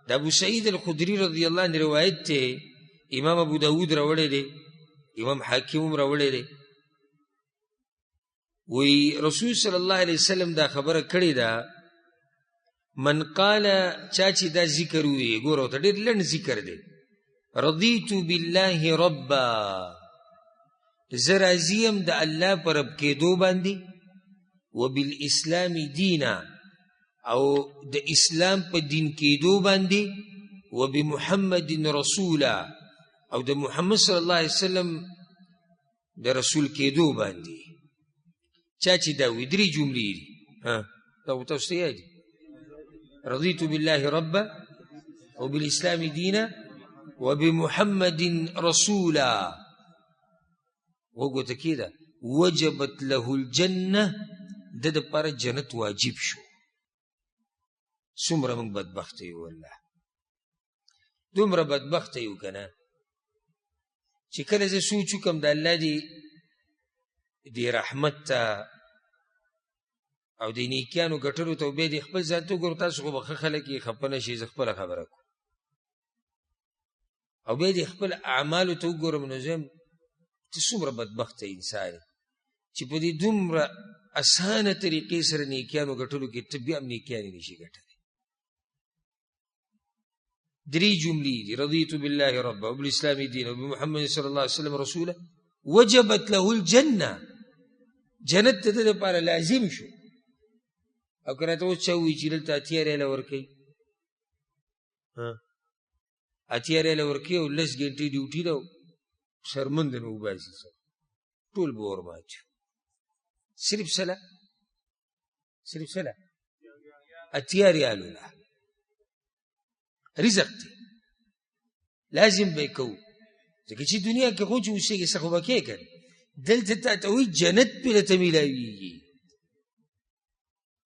دا ابو سعید الخدری رضی اللہ عنہ روایت تے امام ابو داود راوڑے دے امام حاکم راوڑے دے وی رسول صلی اللہ علیہ وسلم دا خبر کڑی دا من قال چاچی دا ذکر ہوئی گورو تا دیر لن ذکر دے رضیت باللہ ربا زرازیم دا اللہ پر رب کے دو باندی وبالاسلام دینا او دا اسلام پا دین کے دو باندی وبمحمد رسولا او دا محمد صلی اللہ علیہ وسلم دا رسول کے دو باندی چاچی داوی دری جملی دی داو توسطیہ دی رضیت باللہ ربا وبالاسلام دینا وبمحمد رسولا وگو تکیدا وجبت له الجنة دا پر جنت واجب شو سمرا من بدبخت یو اللہ دومره بدبخت یو کنا چې کله زه سوچ وکم د الله دی رحمت ته او د نیکانو ګټلو ته به د خپل ځان ته وګورو تاسو خو به ښه خلک یې خفه نه شئ زه خپله خبره کوم او بیا د خپل اعمالو ته وګورم نو زه ته څومره بدبخته انسان یې چې په دې دومره اسانه طریقې سره نیکانو ګټلو کې ته بیا هم نیکیانې نشي ګټلی دری جملی دی رضیت باللہ رب وبالاسلام دین وبمحمد صلی اللہ علیہ وسلم رسولا وجبت له الجنہ جنت ته لپاره لازم شو او کنه ته اوس چاوي چې دلته اتیا ریاله ورکوي اتیا ریاله ورکوي او لس ګنټې ډیوټي ده شرمند نه وباسي ټول به ورماچو صرف سله اتیا ریالو له رزق دی لازم به کو ځکه چې دنیا کې خو چې اوسېږي څه خو به کې کړي دلته ته ته وایي جنت پرې ته میلاویږي